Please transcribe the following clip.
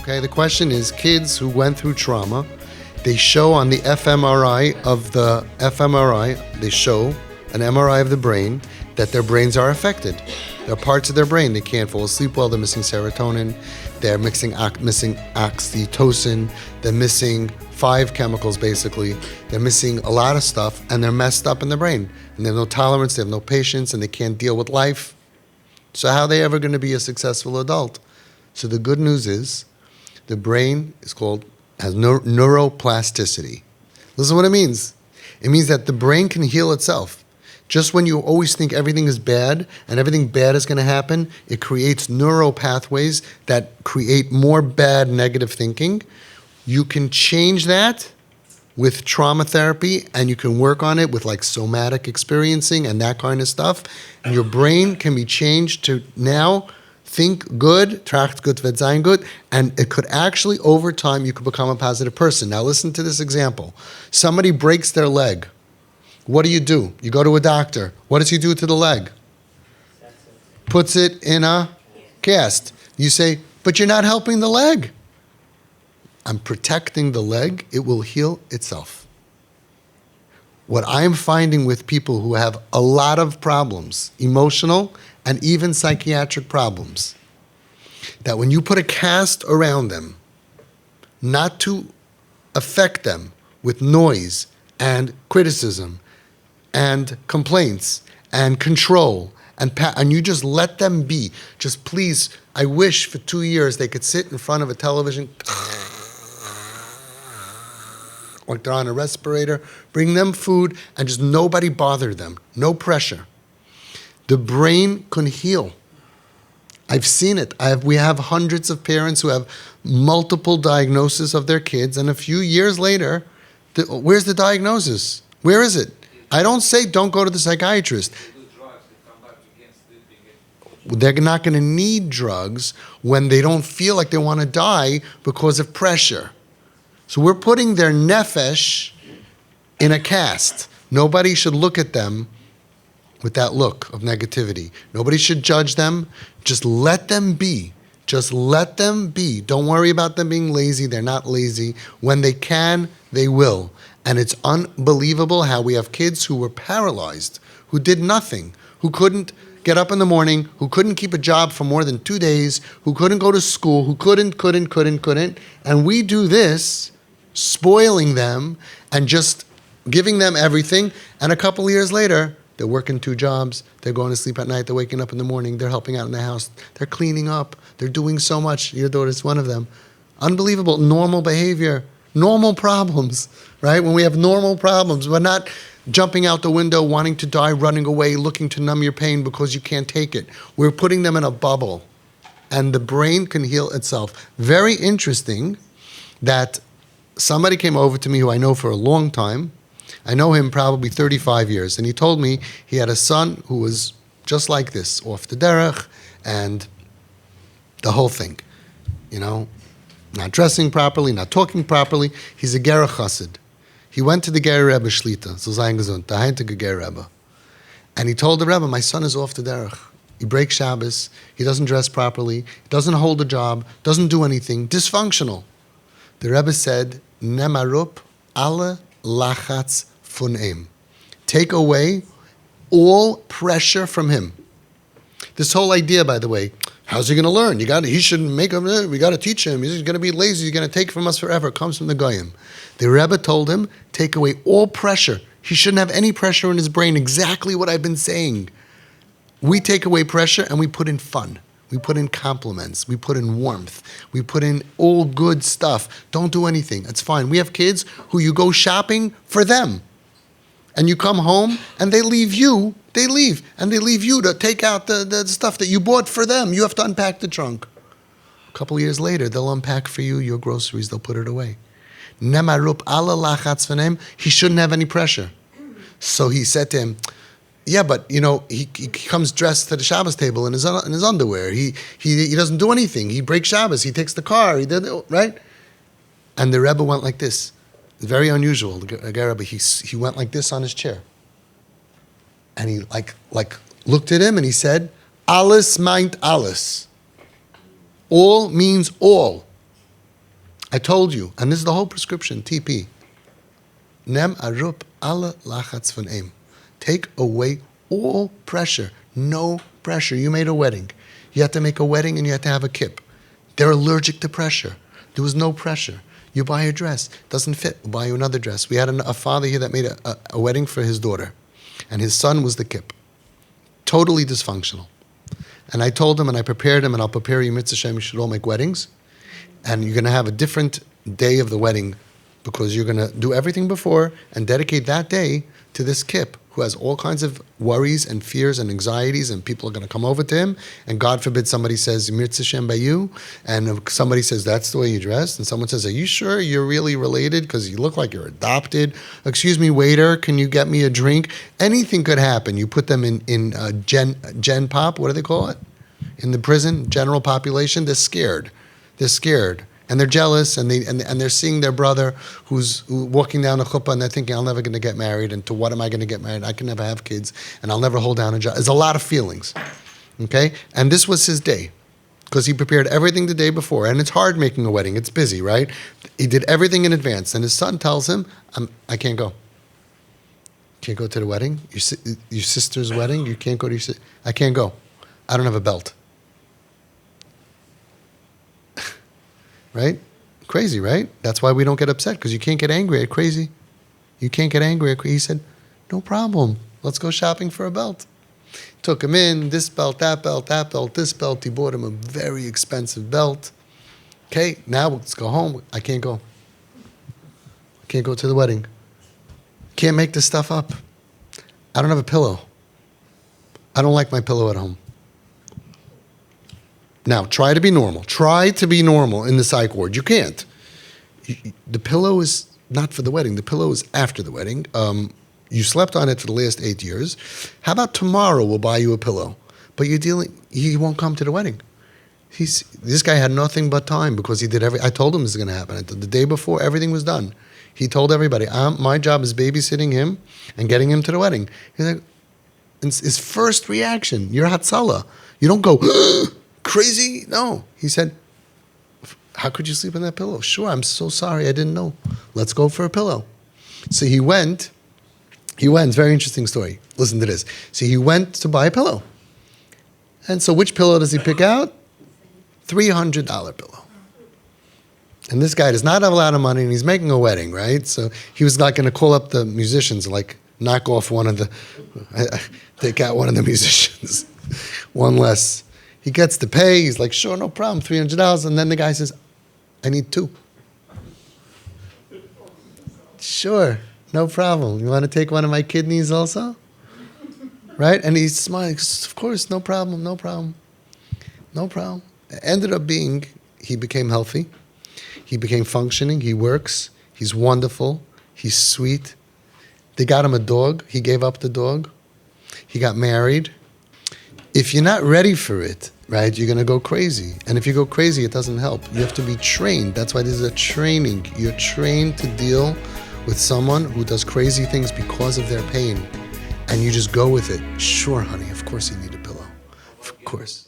Okay, the question is, kids who went through trauma, they show on the fMRI, they show an MRI of the brain that their brains are affected. There are parts of their brain, they can't fall asleep well, they're missing serotonin, they're missing oxytocin, they're missing 5 chemicals basically, they're missing a lot of stuff, and they're messed up in the brain. And they have no tolerance, they have no patience, and they can't deal with life. So how are they ever going to be a successful adult? So the good news is, the brain has neuroplasticity. Listen to what it means. It means that the brain can heal itself. Just when you always think everything is bad and everything bad is going to happen, it creates neural pathways that create more bad, negative thinking. You can change that with trauma therapy, and you can work on it with like somatic experiencing and that kind of stuff. And your brain can be changed to now think good, tracht gut wird sein gut, and it could actually, over time, you could become a positive person. Now listen to this example. Somebody breaks their leg. What do? You go to a doctor. What does he do to the leg? Puts it in a cast. You say, but you're not helping the leg. I'm protecting the leg. It will heal itself. What I'm finding with people who have a lot of problems, emotional and even psychiatric problems, that when you put a cast around them, not to affect them with noise and criticism and complaints and control, and you just let them be. Just please, I wish for 2 years they could sit in front of a television like they're on a respirator, bring them food, and just nobody bother them. No pressure. The brain can heal. I've seen it. We have hundreds of parents who have multiple diagnoses of their kids, and a few years later, where's the diagnosis? Where is it? I don't say don't go to the psychiatrist. They're not going to need drugs when they don't feel like they want to die because of pressure. So we're putting their nefesh in a cast. Nobody should look at them with that look of negativity. Nobody should judge them. Just let them be. Just let them be. Don't worry about them being lazy. They're not lazy. When they can, they will. And it's unbelievable how we have kids who were paralyzed, who did nothing, who couldn't get up in the morning, who couldn't keep a job for more than 2 days, who couldn't go to school, who couldn't. And we do this, spoiling them and just giving them everything. And a couple of years later, they're working 2 jobs, they're going to sleep at night, they're waking up in the morning, they're helping out in the house, they're cleaning up, they're doing so much. Your daughter's one of them. Unbelievable, normal behavior, normal problems, right? When we have normal problems, we're not jumping out the window, wanting to die, running away, looking to numb your pain because you can't take it. We're putting them in a bubble, and the brain can heal itself. Very interesting that somebody came over to me who I know for a long time. I know him probably 35 years, and he told me he had a son who was just like this, off the derech, and the whole thing, not dressing properly, not talking properly. He's a Ger Chassid. He went to the Ger Rebbe Shlita, so sein gesund, the heintige Ger Rebbe. And he told the Rebbe, my son is off the derech. He breaks Shabbos, he doesn't dress properly, he doesn't hold a job, doesn't do anything, dysfunctional. The Rebbe said, Nemarup alle lachatz von ihm. Take away all pressure from him. This whole idea, by the way, how's he going to learn? He shouldn't make him. We got to teach him. He's going to be lazy. He's going to take from us forever. It comes from the Goyim. The Rebbe told him, take away all pressure. He shouldn't have any pressure in his brain. Exactly what I've been saying. We take away pressure and we put in fun. We put in compliments. We put in warmth. We put in all good stuff. Don't do anything. It's fine. We have kids who you go shopping for them. And you come home and they leave you. They leave. And they leave you to take out the stuff that you bought for them. You have to unpack the trunk. A couple of years later, they'll unpack for you your groceries. They'll put it away. Nemarup ala lachatz v'nem. He shouldn't have any pressure. So he said to him, yeah, but he comes dressed to the Shabbos table in his underwear. He doesn't do anything. He breaks Shabbos. He takes the car. He did it, right? And the Rebbe went like this. It's very unusual. The Rebbe, he went like this on his chair, and he like looked at him and he said, "Alles meint alles." All means all. I told you, and this is the whole prescription, TP. Nem arup ala lachatz von em. Take away all pressure. No pressure. You made a wedding. You had to make a wedding and you had to have a kip. They're allergic to pressure. There was no pressure. You buy a dress. Doesn't fit. We'll buy you another dress. We had a father here that made a wedding for his daughter. And his son was the kip. Totally dysfunctional. And I told him and I prepared him and I'll prepare you, Mitzvah Shem, you should all make weddings. And you're going to have a different day of the wedding because you're going to do everything before and dedicate that day to this kip who has all kinds of worries and fears and anxieties, and people are going to come over to him, and God forbid somebody says, Mitzvah Shem by you, and somebody says, that's the way you dress, and someone says, are you sure you're really related because you look like you're adopted? Excuse me, waiter, can you get me a drink? Anything could happen. You put them in Gen Pop, what do they call it? In the prison, general population, they're scared. They're scared. And they're jealous, and they're seeing their brother who's walking down a chuppah, and they're thinking, I'm never going to get married, and to what am I going to get married? I can never have kids, and I'll never hold down a job. There's a lot of feelings, okay? And this was his day, because he prepared everything the day before, and it's hard making a wedding. It's busy, right? He did everything in advance, and his son tells him, I can't go. Can't go to the wedding? Your sister's wedding? You can't go to your sister? I can't go. I don't have a belt. Right? Crazy, right? That's why we don't get upset, because you can't get angry at crazy. You can't get angry at crazy. He said, no problem. Let's go shopping for a belt. Took him in, this belt, that belt, this belt. He bought him a very expensive belt. Okay, now let's go home. I can't go. I can't go to the wedding. Can't make this stuff up. I don't have a pillow. I don't like my pillow at home. Now, try to be normal. Try to be normal in the psych ward. You can't. The pillow is not for the wedding. The pillow is after the wedding. You slept on it for the last 8 years. How about tomorrow we'll buy you a pillow? But he won't come to the wedding. This guy had nothing but time because he did I told him this is going to happen. The day before, everything was done. He told everybody, my job is babysitting him and getting him to the wedding. He's like, his first reaction, you're Hatzalah. You don't go, crazy? No. He said, how could you sleep on that pillow? Sure, I'm so sorry, I didn't know. Let's go for a pillow. So he went, it's a very interesting story. Listen to this. So he went to buy a pillow. And so which pillow does he pick out? $300 pillow. And this guy does not have a lot of money, and he's making a wedding, right? So he was not going to call up the musicians, like knock off take out one of the musicians. One less. He gets to pay. He's like, sure, no problem, $300. And then the guy says, I need two. Sure, no problem. You want to take one of my kidneys also? Right? And he's smiling. Of course, no problem, no problem. No problem. It ended up being, he became healthy. He became functioning. He works. He's wonderful. He's sweet. They got him a dog. He gave up the dog. He got married. If you're not ready for it, right, you're going to go crazy. And if you go crazy, it doesn't help. You have to be trained. That's why this is a training. You're trained to deal with someone who does crazy things because of their pain. And you just go with it. Sure, honey, of course you need a pillow. Of course.